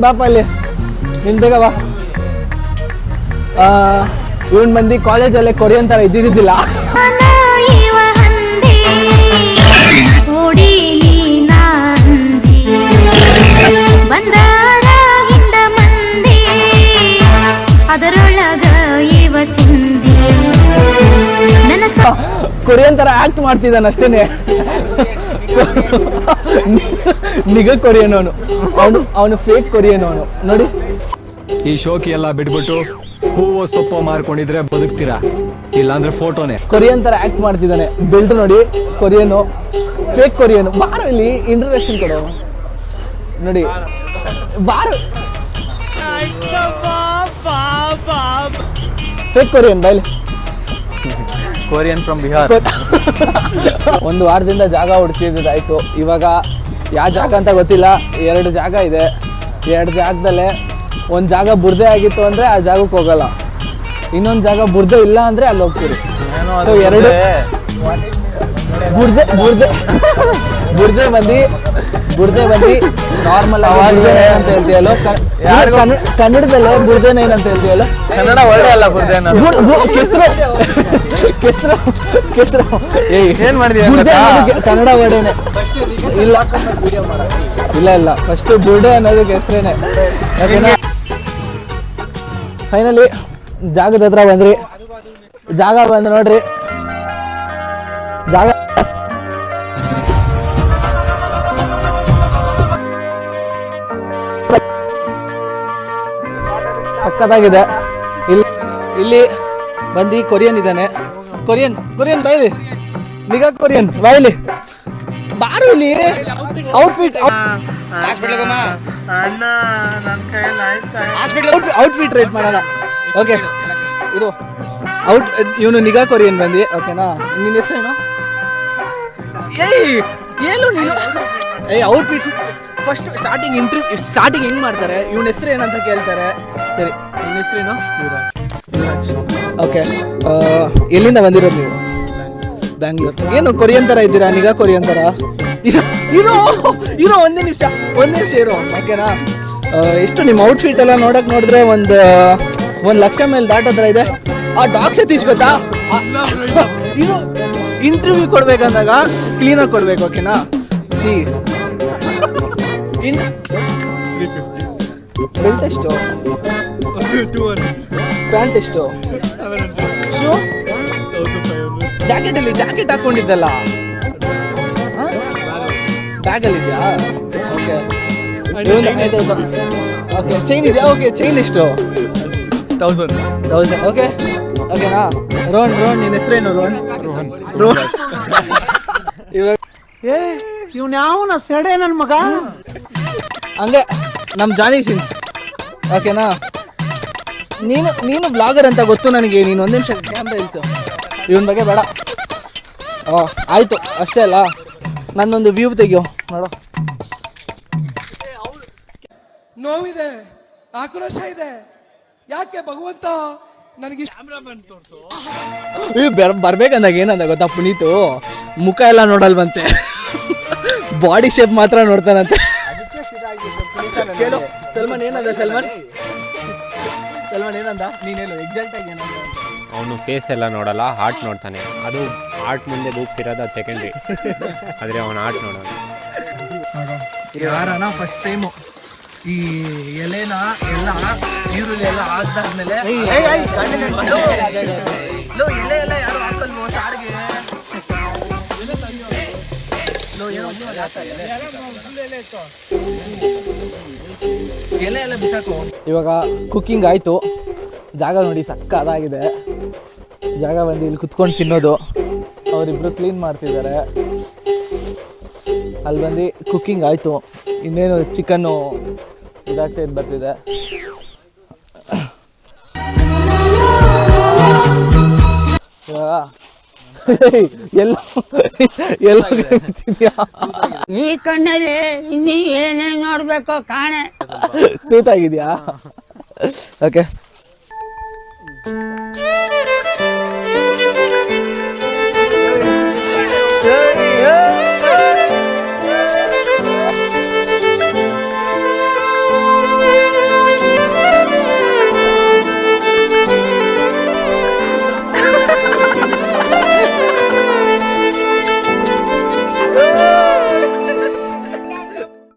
ಬಾಪ ಅಲ್ಲಿ ನಿನ್ ಬೇಗ ಬಾ. ಇವನ್ ಮಂದಿ ಕಾಲೇಜಲ್ಲೇ ಕೊರಿಯನ್ ತರ ಇದ್ದಿದ್ದಿಲ್ಲ. ಕೊರಿಯನ್ ತರ ಆಕ್ಟ್ ಮಾಡ್ತಿದ್ದಾನ ಅಷ್ಟೇನೆ. ನಿಗ ಕೊರಿಯನ್ ಅವನು ಫೇಕ್ ಕೊರಿಯನ್ ಅವನು ನೋಡಿ. ಈ ಶೋಕಿ ಎಲ್ಲ ಬಿಟ್ಬಿಟ್ಟು ಹೂವು ಸೊಪ್ಪು ಮಾರ್ಕೊಂಡಿದ್ರೆ ಬದುಕ್ತೀರಾ, ಇಲ್ಲಾಂದ್ರೆ ಫೋಟೋನೇ. ಕೊರಿಯನ್ ತರ ಆಕ್ಟ್ ಮಾಡ್ತಿದ್ದಾನೆ. ಬೆಲ್ಟ್ ನೋಡಿ ಕೊರಿಯನು, ಫೇಕ್ ಕೊರಿಯನು. ಬಾರ ಇಲ್ಲಿ ಇಂಟ್ರಡಕ್ಷನ್ ಕೊಡು ನೋಡಿ. ಬಾರ ಫೇಕ್ ಕೊರಿಯನ್ ಬೈಲಿ. Korean from Bihar. ಒಂದು ವಾರದಿಂದ ಜಾಗ ಹುಡುಕಿದ್ದಾಯ್ತು. ಇವಾಗ ಯಾವ ಜಾಗ ಅಂತ ಗೊತ್ತಿಲ್ಲ. 2 ಜಾಗ ಇದೆ. 2 ಜಾಗದಲ್ಲೇ ಒಂದು ಜಾಗ ಬುರ್ದೆ ಆಗಿತ್ತು ಅಂದರೆ ಆ ಜಾಗಕ್ಕೆ ಹೋಗಲ್ಲ, ಇನ್ನೊಂದು ಜಾಗ ಬುರ್ದೆ ಇಲ್ಲ ಅಂದರೆ ಅಲ್ಲಿ ಹೋಗ್ತೀರಿ. ಸೊ 2 ಬುರ್ದೆ ಬಂದು ನಾರ್ಮಲ್ ಅಂತ ಹೇಳ್ತೀಯಲ್ಲೋ, ಕನ್ನಡದಲ್ಲೇ ಬುರ್ದೇನ ಏನಂತ ಹೇಳ್ತೀವಲ್ಲ. ಕನ್ನಡ ಒಳ್ಳೆ ಅಲ್ಲ ಬುರ್ದೆ. ಕೆಸರು ಏನ್ ಮಾಡಿದೀಯ? ಕನ್ನಡ ವರ್ಡೇನೆ. ಇಲ್ಲ ಫಸ್ಟ್ ಬುರ್ಡೆ ಅನ್ನೋದಕ್ಕೆ ಹೆಸರೇನೆ. ಫೈನಲಿ ಜಾಗದ ಹತ್ರ ಬಂದ್ರಿ. ಜಾಗ ಬಂದು ನೋಡ್ರಿ. ಜಾಗ ಸಕ್ಕತ್ತಾಗಿದೆ. ಇಲ್ಲಿ ಬಂದು ಕೊರಿಯನ್ ಇದ್ದಾನೆ. ಕೊರಿಯನ್ ಬಾಯ್ಲಿ, ನಿಗಾ ಕೊರಿಯನ್ ಬಾಯ್ಲಿ, ಬಾರು ಇಲ್ಲಿ. ಔಟ್ಫಿಟ್ ಔಟ್ಫಿಟ್ ರೇಟ್ ಮಾಡೋಣ. ಓಕೆ ಇರು. ಇವನು ನಿಗಾ ಕೊರಿಯನ್ ಬಂದು. ಓಕೆನಾ? ನಿನ್ನ ಹೆಸರೇನು? ಏನು ನೀನು? ಔಟ್ಫಿಟ್ ಫಸ್ಟ್ ಸ್ಟಾರ್ಟಿಂಗ್ ಹೆಂಗ್ ಮಾಡ್ತಾರೆ, ಇವನ ಹೆಸರು ಏನಂತ ಕೇಳ್ತಾರೆ. ಸರಿ, ನಿನ್ನ ಹೆಸರೇನು? ಓಕೆ, ಎಲ್ಲಿಂದ ಬಂದಿರೋದು ನೀವು? ಬ್ಯಾಂಗ್ಳೂರ್. ಏನು ಕೊರಿಯನ್ ಥರ ಇದ್ದೀರಾ? ನಿಗಾ ಕೊರಿಯನ್ ಥರ ಇರೋ. ಒಂದೇ ನಿಮಿಷ ಇರೋ. ಓಕೆನಾ? ಎಷ್ಟು ನಿಮ್ಮ ಔಟ್ಫಿಟ್ ಎಲ್ಲ ನೋಡಿದ್ರೆ ಒಂದು 1,00,000 ಮೇಲೆ ದಾಟೋದ್ರ ಇದೆ. ಆ ಡಾಗ್ ಸತೀಶ್ ಗೊತ್ತಾ? ಇದು ಇಂಟರ್ವ್ಯೂ ಕೊಡ್ಬೇಕಂದಾಗ ಕ್ಲೀನಾಗಿ ಕೊಡ್ಬೇಕು. ಓಕೆನಾ? ಸಿ ಬೆಲ್ಟ್ ಎಷ್ಟು? ಪ್ಯಾಂಟ್ ಎಷ್ಟು? ಶೂ? ಜಾಕೆಟ್ ಹಾಕೊಂಡಿದ್ದಲ್ಲ, ಬ್ಯಾಗಲ್ಲಿ ಇದೆಯಾ? Okay okay. ಚೈನ್ ಇದೆಯಾ? ಓಕೆ, ಚೈನ್ ಎಷ್ಟು? 1000. ಓಕೆನಾ? ರೋಹನ್, ನಿನ್ನ ಹೆಸರೇನು? ರೋಹನ್. ಇವಾಗ ಇವ್ನ ಯಾವನ ಸೆಡೆ ನನ್ನ ಮಗ ಹಂಗೆ ನಮ್ಮ ಜಾನಿ ಸಿನ್ಸ್. ಓಕೆನಾ? ನೀನು ಬ್ಲಾಗರ್ ಅಂತ ಗೊತ್ತು ನನಗೆ. ನೀನು 1 ನಿಮಿಷ ಕ್ಯಾಮ್ರಾ ಇಲ್ಸು. ಇವನ ಬಗ್ಗೆ ಬೇಡ. ಆಯಿತು ಅಷ್ಟೇ ಅಲ್ಲ. ನನ್ನೊಂದು ವ್ಯೂ ತೆಗಿಯೋ ನೋಡೋ. ನೋವಿದೆ, ಆಕ್ರೋಶ ಇದೆ. ಯಾಕೆ ಭಗವಂತ ನನಗೆ ಬರ್ಬೇಕಂದಾಗ ಏನಂದ ಗೊತ್ತಾ ಪುನೀತು? ಮುಖ ಎಲ್ಲ ನೋಡಲ್ವಂತೆ, ಬಾಡಿ ಶೇಪ್ ಮಾತ್ರ ನೋಡ್ತಾನಂತೆ. ಕೇಳು ಸಲ್ಮಾನ್ ಏನಂದ? ಸಲ್ಮಾನ್ ಏನಂದ? ನೀನೇನು ಎಕ್ಸಾಕ್ಟ್ ಆಗಿ ಏನಂದ? ಅವನು ಫೇಸ್ ಎಲ್ಲ ನೋಡಲ್ಲ, ಹಾರ್ಟ್ ನೋಡ್ತಾನೆ. ಅದು ಹಾರ್ಟ್ ಮುಂದೆ ಬುಕ್ಸ್ ಇರೋದು, ಅದು ಸೆಕೆಂಡ್ರಿ. ಆದರೆ ಅವನು ಹಾರ್ಟ್ ನೋಡೋಣ. ಯಾರನ ಫಸ್ಟ್ ಟೈಮು ಈ ಎಲೆನ ಎಲ್ಲ ಈರುಳ್ಳಿ ಎಲ್ಲ ಹಾಕ್ದಾದ್ಮೇಲೆ ಎಲೆ ಎಲ್ಲ ಯಾರು ಹಾಕಲ್ವೋ ಸಾರಿಗೆ? ಎಲೆ ಎಲ್ಲ ಬಿಸಾಕು. ಇವಾಗ ಕುಕ್ಕಿಂಗ್ ಆಯಿತು. ಜಾಗ ನೋಡಿ ಸಕ್ಕತ್ತಾಗಿದೆ. ಜಾಗ ಬಂದು ಇಲ್ಲಿ ಕುತ್ಕೊಂಡು ತಿನ್ನೋದು. ಅವರಿಬ್ರು ಕ್ಲೀನ್ ಮಾಡ್ತಿದ್ದಾರೆ. ಅಲ್ಲಿ ಬಂದು ಕುಕ್ಕಿಂಗ್ ಆಯಿತು. ಇನ್ನೇನು ಚಿಕನ್ನು ಇದಾಗ್ತಾ ಬರ್ತಿದೆ. ಈ ಕಣ್ಣಲ್ಲಿ ಇನ್ನೀ ಏನೇನು ನೋಡ್ಬೇಕೋ ಕಾಣೆ. ತೂತಾಗಿದ್ಯಾ? ಓಕೆ.